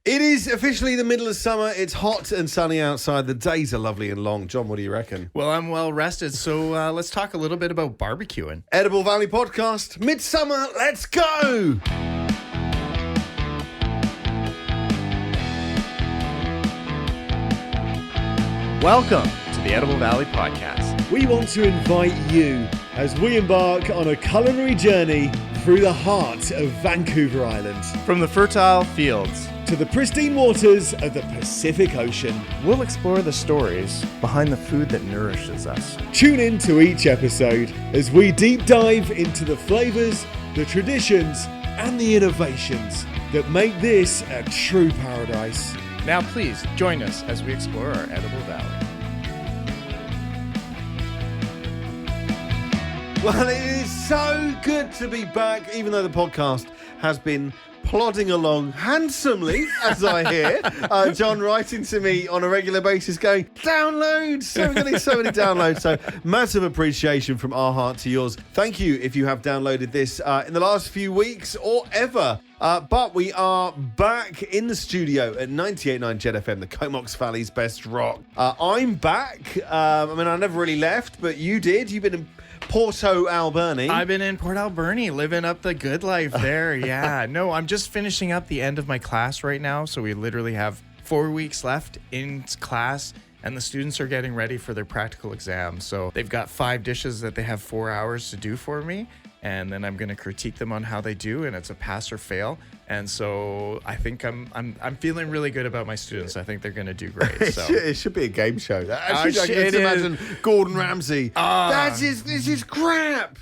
It is officially the middle of summer. It's hot and sunny outside. The days are lovely and long. John, what do you reckon? Well, I'm well rested, so let's talk a little bit about barbecuing. Edible Valley Podcast, Midsummer, let's go! Welcome to the Edible Valley Podcast. We want to invite you as we embark on a culinary journey through the heart of Vancouver Island. From the fertile fields To the pristine waters of the Pacific Ocean. we'll explore the stories behind the food that nourishes us. Tune in to each episode as we deep dive into the flavors, the traditions, and the innovations that make this a true paradise. Now, please join us as we explore our Edible Valley. Well, it is so good to be back, even though the podcast has been plodding along handsomely, as I hear. John writing to me on a regular basis going, downloads! We're getting so many downloads. So massive appreciation from our heart to yours. Thank you if you have downloaded this in the last few weeks or ever. But we are back in the studio at 98.9 Jet FM, the Comox Valley's best rock. I'm back. I never really left, but you did. You've been in Porto Alberni. I've been in Port Alberni, living up the good life there. Yeah, no, I'm just finishing up the end of my class right now. So we literally have 4 weeks left in class, and the students are getting ready for their practical exams. So they've got 5 dishes that they have 4 hours to do for me. And then I'm going to critique them on how they do, and it's a pass or fail. And so I think I'm feeling really good about my students. I think they're going to do great. So It should be a game show. Actually, I can it just imagine Gordon Ramsay. This is crap.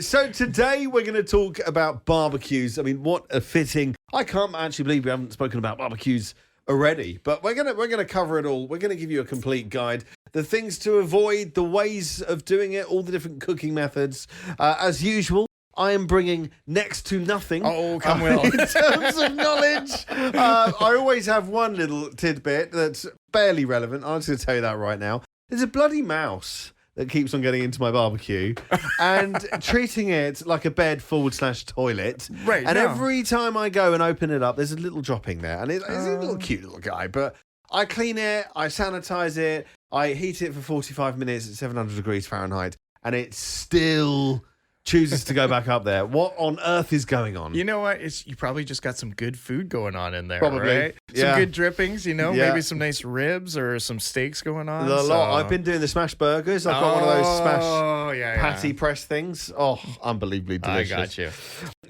So today we're going to talk about barbecues. I mean, what a fitting. I can't actually believe we haven't spoken about barbecues already, but we're gonna cover it all. We're gonna give you a complete guide, the things to avoid, the ways of doing it, all the different cooking methods. As usual, I am bringing next to nothing. Oh, come well. In terms of knowledge. I always have one little tidbit that's barely relevant. I'm just going to tell you that right now. There's a bloody mouse that keeps on getting into my barbecue and treating it like a bed/toilet. Right. And no. every time I go and open it up, there's a little dropping there. And it's a little cute little guy. But I clean it, I sanitize it, I heat it for 45 minutes at 700 degrees Fahrenheit, and it still chooses to go back up there. What on earth is going on? You know what? You probably just got some good food going on in there, Probably. right? Yeah. Some good drippings, Yeah. maybe some nice ribs or some steaks going on. A lot. I've been doing the smash burgers. I've got one of those smash patty press things. Oh, unbelievably delicious. I got you.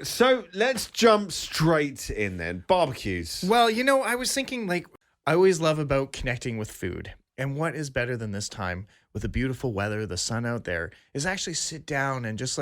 So let's jump straight in then. Barbecues. Well, I was thinking, I always love about connecting with food. And what is better than this time with the beautiful weather, the sun out there, is actually sit down and just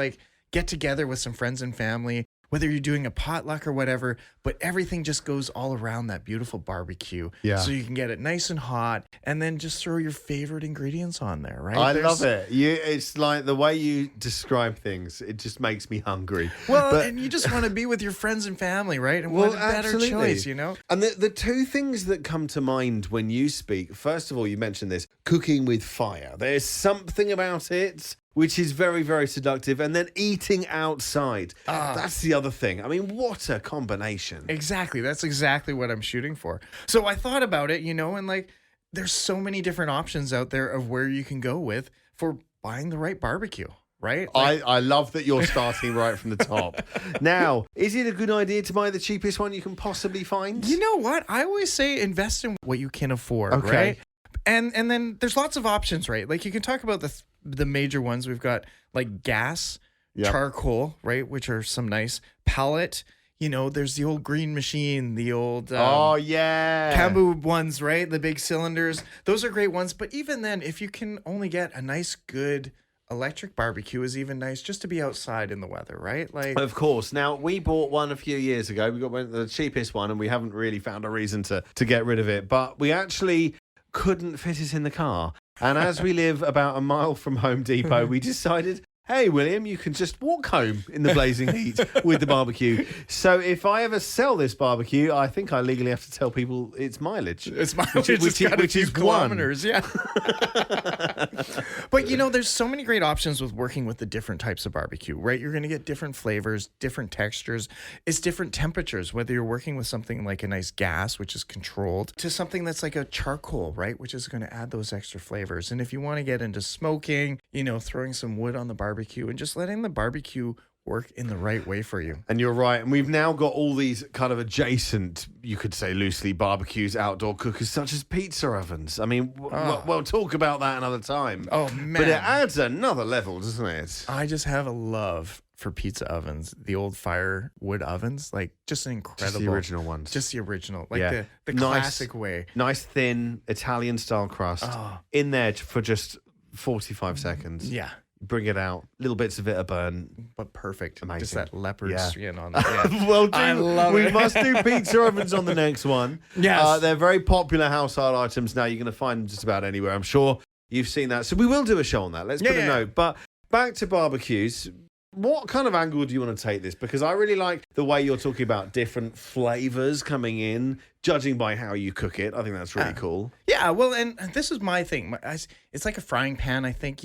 get together with some friends and family, whether you're doing a potluck or whatever, but everything just goes all around that beautiful barbecue. Yeah. So you can get it nice and hot and then just throw your favorite ingredients on there, right? I love it. It's like the way you describe things, it just makes me hungry. Well, and you just want to be with your friends and family, right? And what a better absolutely. choice, And the two things that come to mind when you speak, first of all, you mentioned this, cooking with fire. There's something about it which is very, very seductive. And then eating outside. That's the other thing. I mean, what a combination. Exactly. That's exactly what I'm shooting for. So I thought about it, and there's so many different options out there of where you can go with for buying the right barbecue, right? I love that you're starting right from the top. Now, is it a good idea to buy the cheapest one you can possibly find? You know what? I always say invest in what you can afford, Okay. right? And then there's lots of options, right? You can talk about the major ones. We've got gas, Yep. charcoal, right? Which are some nice pellet. There's the old green machine, the old Kambu ones, right? The big cylinders. Those are great ones. But even then, if you can only get a nice, good electric barbecue is even nice just to be outside in the weather, right? Of course. Now, we bought one a few years ago. We got the cheapest one, and we haven't really found a reason to get rid of it. But we actually couldn't fit it in the car. And as we live about a mile from Home Depot, we decided hey, William, you can just walk home in the blazing heat with the barbecue. So if I ever sell this barbecue, I think I legally have to tell people it's mileage. It's mileage, which is kilometers, yeah. But, there's so many great options with working with the different types of barbecue, right? You're going to get different flavors, different textures. It's different temperatures, whether you're working with something like a nice gas, which is controlled, to something that's like a charcoal, right? Which is going to add those extra flavors. And if you want to get into smoking, throwing some wood on the barbecue and just letting the barbecue work in the right way for you. And you're right. And we've now got all these kind of adjacent, you could say loosely, barbecues, outdoor cookers, such as pizza ovens. I mean, we'll talk about that another time. Oh, man. But it adds another level, doesn't it? I just have a love for pizza ovens, the old firewood ovens, like just an incredible. Just the original ones. Just the original, like the classic way. Nice, thin, Italian-style crust in there for just 45 seconds. Yeah. Bring it out. Little bits of it are burnt. But perfect. Amazing. Just that leopard skin on it. Yeah. Well, I love we it. must do pizza ovens on the next one. Yes. They're very popular household items now. You're going to find them just about anywhere. I'm sure you've seen that. So we will do a show on that. Let's put a note. But back to barbecues. What kind of angle do you want to take this? Because I really like the way you're talking about different flavors coming in, judging by how you cook it. I think that's really cool. Yeah, well, and this is my thing. It's like a frying pan, I think,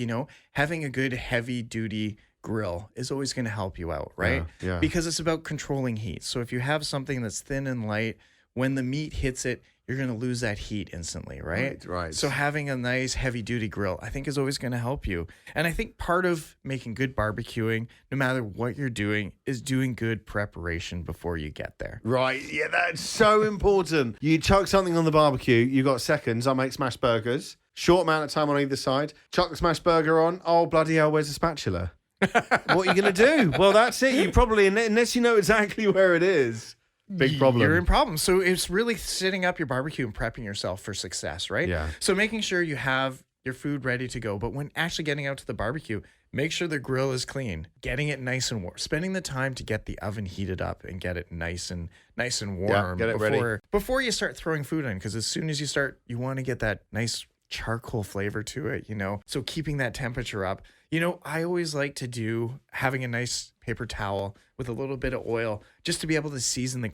having a good heavy-duty grill is always going to help you out, right? Yeah. Because it's about controlling heat. So if you have something that's thin and light, when the meat hits it, you're going to lose that heat instantly, right? Right. So having a nice heavy-duty grill, I think, is always going to help you. And I think part of making good barbecuing, no matter what you're doing, is doing good preparation before you get there. Right. Yeah, that's so important. You chuck something on the barbecue, you got seconds. I make smash burgers. Short amount of time on either side. Chuck the smash burger on. Oh, bloody hell, where's the spatula? What are you going to do? Well, that's it. You probably, unless you know exactly where it is. Big problem. You're in problems. So it's really setting up your barbecue and prepping yourself for success, right? Yeah. So making sure you have your food ready to go. But when actually getting out to the barbecue, make sure the grill is clean, getting it nice and warm, spending the time to get the oven heated up and get it nice and warm get it ready. Before you start throwing food in. Because as soon as you start, you want to get that nice charcoal flavor to it, So keeping that temperature up. I always like to do having a nice paper towel with a little bit of oil just to be able to season the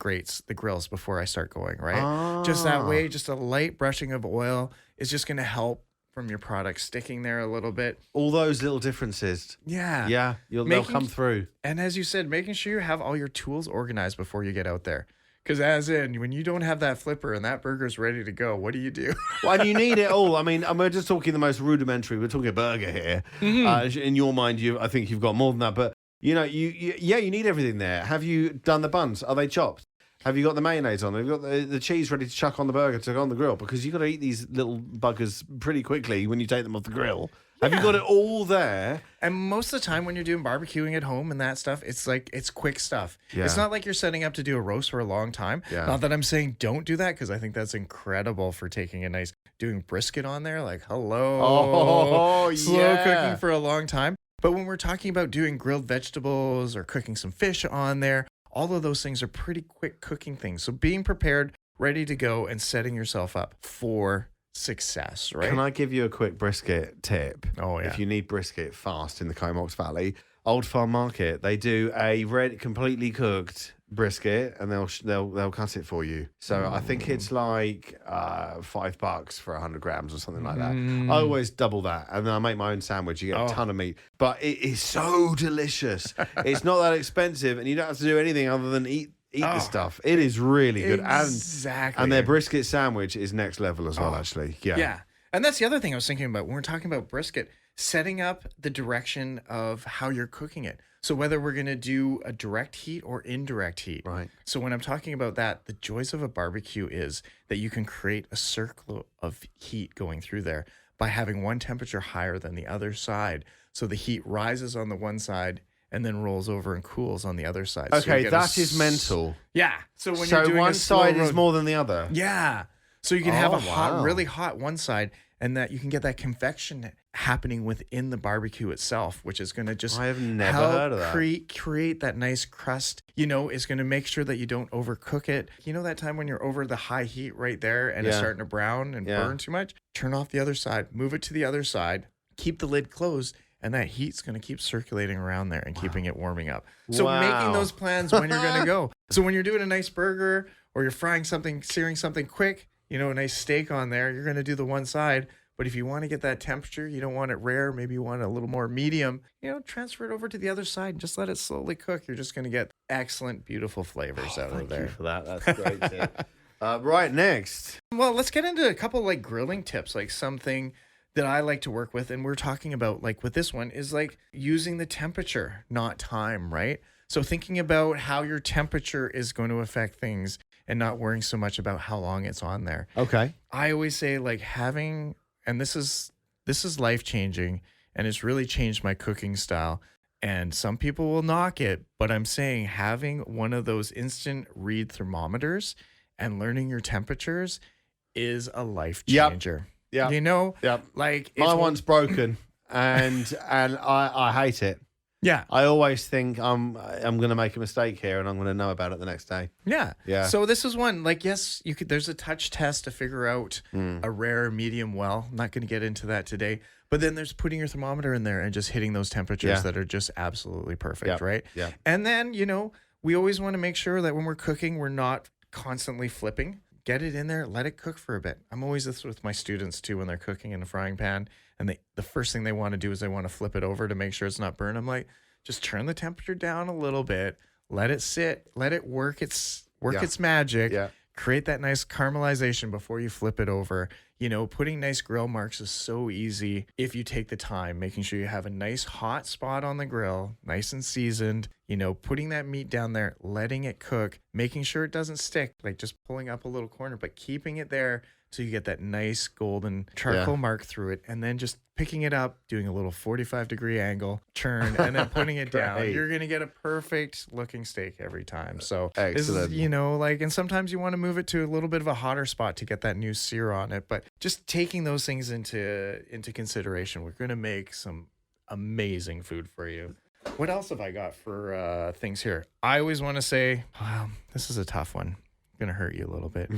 grills before I start going, right? Just that way, just a light brushing of oil is just going to help from your product sticking there a little bit. All those little differences. Yeah. Yeah, they'll come through. And as you said, making sure you have all your tools organized before you get out there. Because when you don't have that flipper and that burger's ready to go, what do you do? Well, and you need it all. I mean, we're just talking the most rudimentary. We're talking a burger here. In your mind, I think you've got more than that. But, you need everything there. Have you done the buns? Are they chopped? Have you got the mayonnaise on? Have you got the cheese ready to chuck on the burger to go on the grill? Because you've got to eat these little buggers pretty quickly when you take them off the grill. Have you got it all there? And most of the time when you're doing barbecuing at home and that stuff, it's quick stuff. Yeah. It's not like you're setting up to do a roast for a long time. Yeah. Not that I'm saying don't do that, because I think that's incredible for taking doing brisket on there. Like, hello. Oh, Slow cooking for a long time. But when we're talking about doing grilled vegetables or cooking some fish on there, all of those things are pretty quick cooking things. So being prepared, ready to go, and setting yourself up for success, right? Can I give you a quick brisket tip? Oh, yeah. If you need brisket fast in the Comox Valley, Old Farm Market, they do a completely cooked brisket, and they'll cut it for you. So I think it's like $5 for 100 grams or something like that. I always double that, and then I make my own sandwich. You get a ton of meat, but it is so delicious. It's not that expensive, and you don't have to do anything other than eat the stuff. It is really good. Exactly. And their brisket sandwich is next level as well, actually. Yeah. And that's the other thing I was thinking about when we're talking about brisket, setting up the direction of how you're cooking it. So whether we're going to do a direct heat or indirect heat. Right. So when I'm talking about that, the joys of a barbecue is that you can create a circle of heat going through there by having one temperature higher than the other side. So the heat rises on the one side and then rolls over and cools on the other side. Okay, so that is mental. Yeah. So when you're doing one side is more than the other. Yeah. So you can have a really hot one side, and that you can get that convection happening within the barbecue itself, which is going to just I have never heard of that. Create that nice crust. It's going to make sure that you don't overcook it. That time when you're over the high heat right there and it's starting to brown and burn too much? Turn off the other side, move it to the other side, keep the lid closed, and that heat's going to keep circulating around there and keeping it warming up. So Wow. making those plans when you're going to go. So when you're doing a nice burger or you're frying something, searing something quick, you know, a nice steak on there, you're going to do the one side. But if you want to get that temperature, you don't want it rare, maybe you want it a little more medium, you know, transfer it over to the other side and just let it slowly cook. You're just going to get excellent, beautiful flavors out of there. Thank you for that. That's great tip. Right, next. Well, let's get into a couple like grilling tips, like something that I like to work with. And we're talking about like with this one is like using the temperature, not time, right? So thinking about how your temperature is going to affect things and not worrying so much about how long it's on there. Okay. I always say like having, and this is life-changing, and it's really changed my cooking style. And some people will knock it, but I'm saying having one of those instant read thermometers and learning your temperatures is a life changer. Yeah. You know? Yep. Like My one's broken and I hate it. Yeah. I always think I'm going to make a mistake here and I'm going to know about it the next day. Yeah. Yeah. So this is one, like, yes, you could, there's a touch test to figure out a rare, medium well. I'm not going to get into that today. But then there's putting your thermometer in there and just hitting those temperatures that are just absolutely perfect, right? Yeah. And then, you know, we always want to make sure that when we're cooking, we're not constantly flipping. Get it in there, let it cook for a bit. I'm always this with my students too when they're cooking in a frying pan. And the first thing they want to do is they want to flip it over to make sure it's not burned. I'm like, just turn the temperature down a little bit, let it sit, let it work its magic, create that nice caramelization before you flip it over. You know, putting nice grill marks is so easy if you take the time, making sure you have a nice hot spot on the grill, nice and seasoned, you know, putting that meat down there, letting it cook, making sure it doesn't stick, like just pulling up a little corner, but keeping it there so you get that nice golden charcoal mark through it, and then just picking it up, doing a little 45-degree angle, turn, and then putting it down. You're going to get a perfect looking steak every time. So this is, you know, like, and sometimes you want to move it to a little bit of a hotter spot to get that new sear on it. But just taking those things into consideration, we're going to make some amazing food for you. What else have I got for things here? I always want to say, wow, this is a tough one. Going to hurt you a little bit.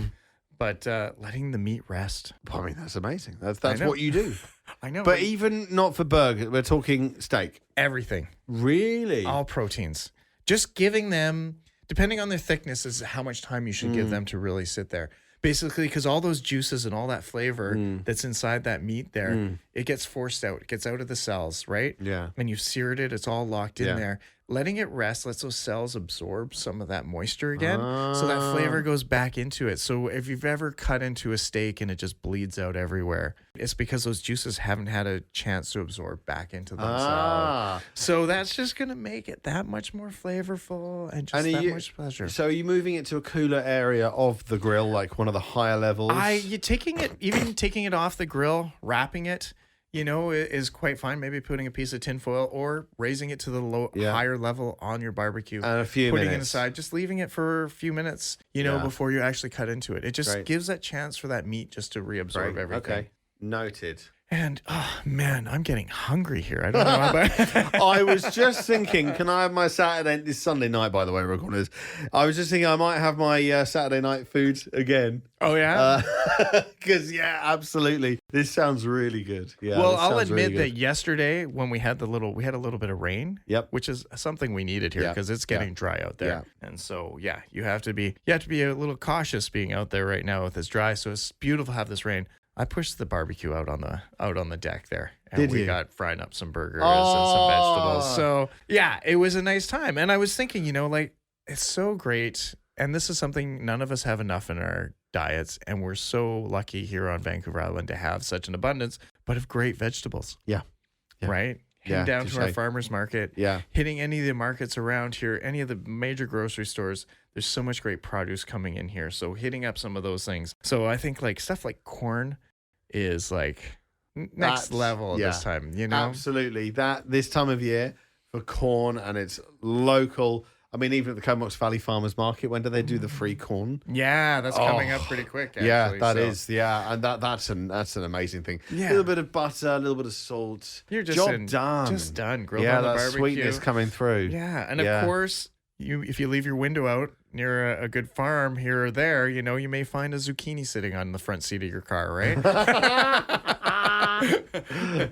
But letting the meat rest. I mean, that's amazing. That's what you do. I know. But even not for burger, we're talking steak. Everything. Really? All proteins. Just giving them, depending on their thickness, is how much time you should give them to really sit there. Basically, because all those juices and all that flavor that's inside that meat there, it gets forced out. It gets out of the cells, right? Yeah. And you've seared it. It's all locked in there. Letting it rest lets those cells absorb some of that moisture again. So that flavor goes back into it. So if you've ever cut into a steak and it just bleeds out everywhere, it's because those juices haven't had a chance to absorb back into themselves. So that's just going to make it that much more flavorful and just that much pleasure. So are you moving it to a cooler area of the grill, like one of the higher levels? You're taking it off the grill, wrapping it, you know, is quite fine. Maybe putting a piece of tinfoil or raising it to the higher level on your barbecue. And a few putting minutes. it aside, just leaving it for a few minutes, you know, before you actually cut into it. It just gives that chance for that meat just to reabsorb everything. Okay, noted. And, oh, man, I'm getting hungry here. I don't know about... I was just thinking, can I have my Saturday... This Sunday night, by the way, we're recording this. I was just thinking I might have my Saturday night food again. Oh, yeah? Because, absolutely. This sounds really good. Yeah. Well, I'll admit that yesterday when we had a little bit of rain, which is something we needed here because it's getting dry out there. Yeah. And so, you have to be a little cautious being out there right now with this dry. So it's beautiful to have this rain. I pushed the barbecue out on the deck there, and we got frying up some burgers and some vegetables. So it was a nice time. And I was thinking, you know, like, it's so great. And this is something none of us have enough in our diets, and we're so lucky here on Vancouver Island to have such an abundance, but of great vegetables. Yeah. Right. Heading down to our farmers market. Yeah. Hitting any of the markets around here, any of the major grocery stores. There's so much great produce coming in here. So hitting up some of those things. So I think like stuff like corn is like next level this time, you know? Absolutely. This time of year for corn, and it's local. I mean, even at the Comox Valley Farmers Market, when do they do the free corn? Yeah, that's coming up pretty quick, actually. Yeah, that is. Yeah, and that's an amazing thing. Yeah. A little bit of butter, a little bit of salt. You're just done. Just done. Grilled on the barbecue. Yeah, that sweetness coming through. Yeah, and of course, if you leave your window out near a good farm here or there, you know, you may find a zucchini sitting on the front seat of your car, right?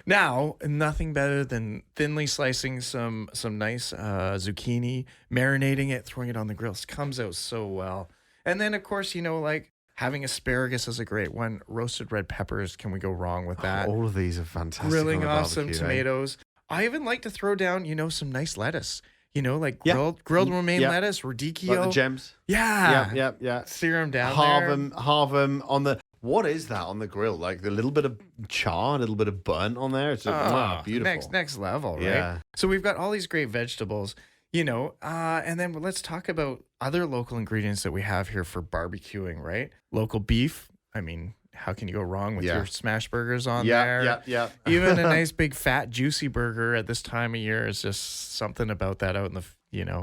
Now, nothing better than thinly slicing some nice zucchini, marinating it, throwing it on the grill. It comes out so well. And then, of course, like having asparagus is a great one. Roasted red peppers, can we go wrong with that? All of these are fantastic. Grilling on a off some barbecue, tomatoes. I even like to throw down, some nice lettuce. Like Yeah. grilled romaine Yeah. lettuce, radicchio. Like the gems. Yeah. Yeah. Sear them down Halve them on the. What is that on the grill? Like the little bit of char, a little bit of burnt on there. It's beautiful. Next level, right? Yeah. So we've got all these great vegetables, and then let's talk about other local ingredients that we have here for barbecuing, right? Local beef. I mean, how can you go wrong with your smash burgers on there? Yeah. Even a nice big fat juicy burger at this time of year is just something about that out in the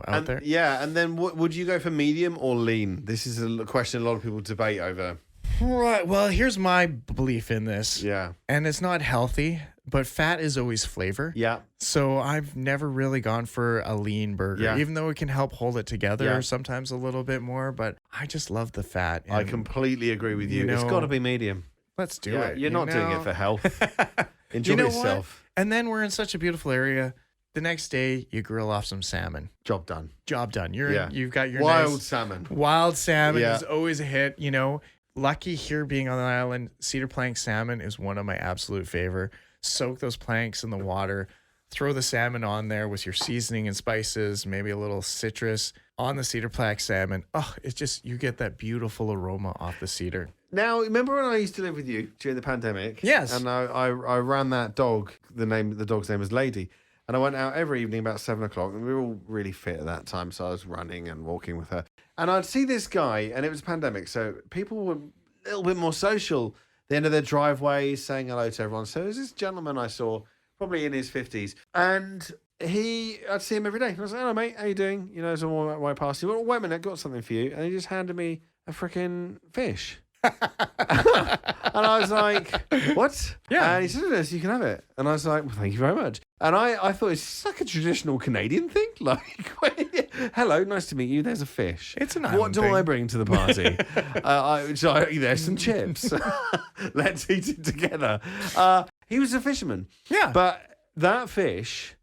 out there. Yeah, and then would you go for medium or lean? This is a question a lot of people debate over. Right. Well, here's my belief in this. Yeah. And it's not healthy, but fat is always flavor. Yeah. So I've never really gone for a lean burger, even though it can help hold it together sometimes a little bit more. But I just love the fat. I completely agree with you. It's got to be medium. Let's do it. You're not doing it for health. Enjoy yourself. What? And then we're in such a beautiful area. The next day, you grill off some salmon. Job done. You've got your wild salmon. Wild salmon is always a hit. Lucky here being on the island, cedar plank salmon is one of my absolute favorite. Soak those planks in the water, throw the salmon on there with your seasoning and spices, maybe a little citrus on the cedar plank salmon. Oh, it's just, you get that beautiful aroma off the cedar. Now, remember when I used to live with you during the pandemic? Yes. And I ran that dog. The dog's name was Lady. And I went out every evening about 7 o'clock, and we were all really fit at that time, so I was running and walking with her. And I'd see this guy, and it was a pandemic, so people were a little bit more social. The end of their driveways, saying hello to everyone. So there was this gentleman I saw, probably in his 50s, and I'd see him every day. I was like, hello, mate, how you doing? As I walked right past him, well, wait a minute, I've got something for you. And he just handed me a freaking fish. And I was like, what? Yeah. And he said, yes, you can have it. And I was like, well, thank you very much. And I thought it's like a traditional Canadian thing. Like, hello, nice to meet you. There's a fish. It's an What island do thing. I bring to the party? There's some chips. Let's eat it together. He was a fisherman. Yeah. But that fish,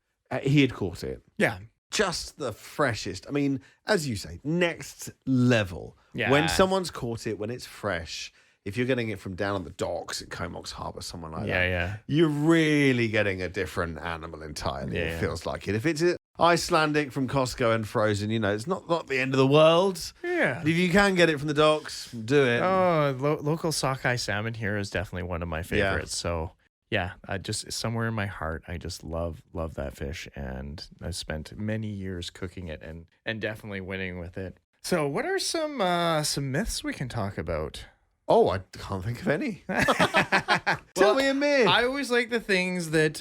he had caught it. Yeah. Just the freshest. I mean, as you say, next level. Yeah. When someone's caught it, when it's fresh, if you're getting it from down on the docks at Comox Harbour, somewhere like that, Yeah. you're really getting a different animal entirely. Yeah. It feels like it. If it's Icelandic from Costco and frozen, it's not the end of the world. Yeah. If you can get it from the docks, do it. Oh, local sockeye salmon here is definitely one of my favorites. So, yeah, I just somewhere in my heart, I just love that fish, and I've spent many years cooking it and definitely winning with it. So, what are some myths we can talk about? Oh, I can't think of any. Tell me a myth. I always like the things that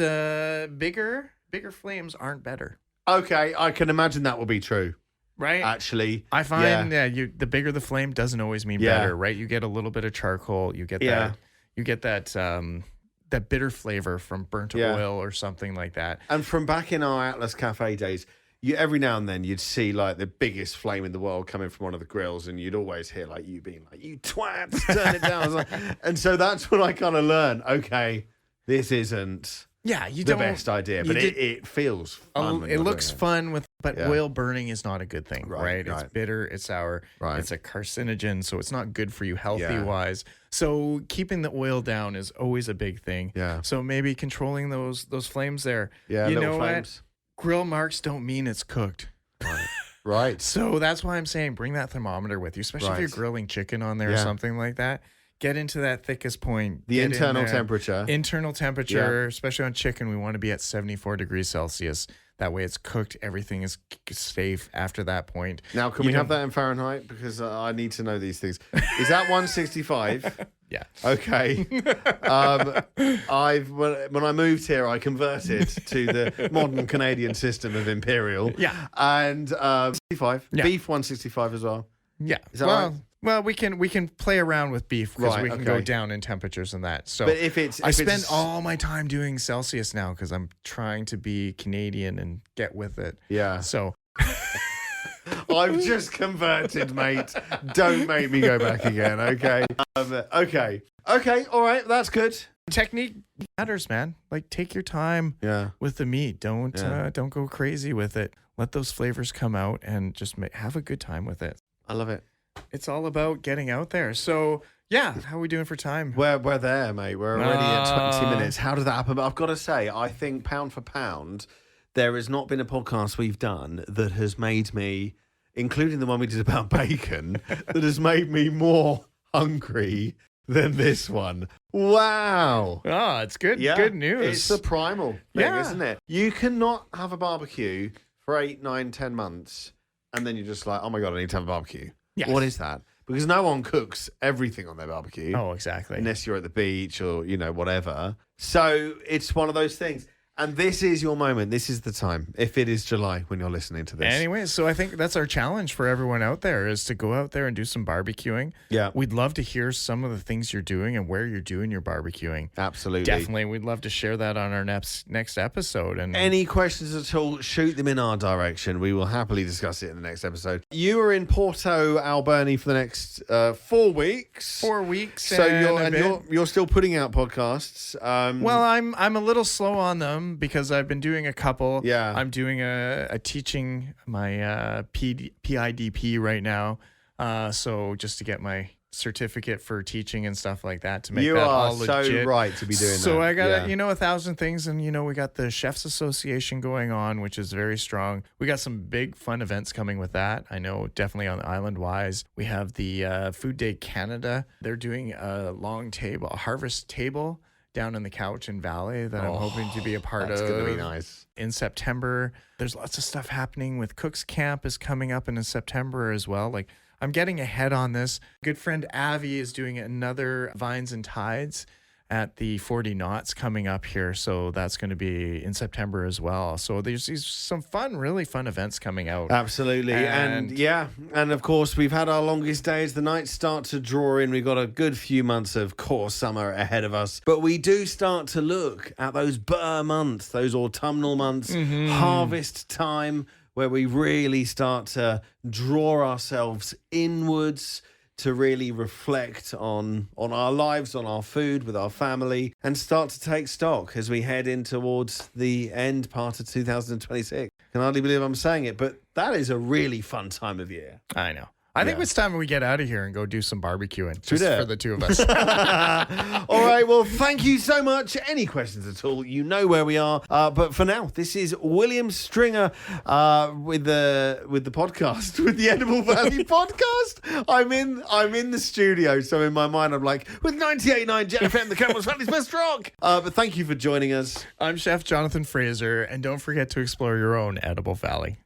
bigger flames aren't better. Okay, I can imagine that will be true. Right? Actually, I find the bigger the flame doesn't always mean better, right? You get a little bit of charcoal, you get that bitter flavor from burnt oil or something like that. And from back in our Atlas Cafe days, every now and then you'd see like the biggest flame in the world coming from one of the grills, and you'd always hear like you being like, "You twats, turn it down." And so that's when I kind of learned, okay, this isn't the best idea, but it feels fun. It looks fun but oil burning is not a good thing, right? It's bitter, it's sour, it's a carcinogen, so it's not good for you healthy-wise. So keeping the oil down is always a big thing. Yeah. So maybe controlling those flames there. Yeah, you little know flames. what? Grill marks don't mean it's cooked. Right. So that's why I'm saying bring that thermometer with you, especially if you're grilling chicken on there or something like that. Get into that thickest point. The internal temperature. Internal temperature, especially on chicken, we want to be at 74 degrees Celsius. That way it's cooked. Everything is safe after that point. Now, can we have that in Fahrenheit? Because I need to know these things. Is that 165? Yeah. Okay. When I moved here, I converted to the modern Canadian system of imperial. Yeah. And 65. Yeah. Beef 165 as well. Yeah. Is that right? Well, we can play around with beef because we can go down in temperatures and that. So, but if I spend all my time doing Celsius now because I'm trying to be Canadian and get with it. Yeah. So. I've just converted, mate. Don't make me go back again, okay? Okay. All right. That's good. Technique matters, man. Like, take your time with the meat. Don't go crazy with it. Let those flavors come out and just have a good time with it. I love it. It's all about getting out there. So, yeah, how are we doing for time? We're there, mate. We're already at 20 minutes. How did that happen? But I've got to say, I think pound for pound, there has not been a podcast we've done that has made me, including the one we did about bacon, that has made me more hungry than this one. Wow. Oh, it's good. Yeah. Good news. It's the primal thing, isn't it? You cannot have a barbecue for 8, 9, 10 months and then you're just like, oh my God, I need to have a barbecue. Yes. What is that? Because no one cooks everything on their barbecue. Oh, exactly. Unless you're at the beach or, whatever. So it's one of those things. And this is your moment. This is the time, if it is July when you're listening to this. Anyway, so I think that's our challenge for everyone out there is to go out there and do some barbecuing. Yeah. We'd love to hear some of the things you're doing and where you're doing your barbecuing. Absolutely. Definitely. We'd love to share that on our next episode. And any questions at all, shoot them in our direction. We will happily discuss it in the next episode. You are in Porto Alberni for the next 4 weeks. 4 weeks. So you're still putting out podcasts. Well, I'm a little slow on them, because I've been doing a couple. Yeah. I'm doing a teaching my PIDP right now. So just to get my certificate for teaching and stuff like that to make that all legit. You are so right to be doing that. So I got 1,000 things, and we got the Chefs Association going on, which is very strong. We got some big fun events coming with that. I know definitely on the island wise. We have the Food Day Canada. They're doing a long table, a harvest table down in the Cowichan Valley that I'm hoping to be a part of. That's going to be nice. In September. There's lots of stuff happening with Cook's Camp is coming up in September as well. Like, I'm getting ahead on this. Good friend Avi is doing another Vines and Tides at the 40 Knots coming up here. So that's going to be in September as well. So there's some really fun events coming out. Absolutely. And of course, we've had our longest days. The nights start to draw in. We've got a good few months of core summer ahead of us. But we do start to look at those burr months, those autumnal months, harvest time, where we really start to draw ourselves inwards to really reflect on our lives, on our food, with our family, and start to take stock as we head in towards the end part of 2026. I can hardly believe I'm saying it, but that is a really fun time of year. I know. I think it's time we get out of here and go do some barbecuing just for the two of us. All right. Well, thank you so much. Any questions at all, you know where we are. But for now, this is William Stringer with the podcast, with the Edible Valley podcast. I'm in the studio, so in my mind, I'm like, with 98.9 Jet FM, the Campbell's Valley's best rock. But thank you for joining us. I'm Chef Jonathan Frazier, and don't forget to explore your own Edible Valley.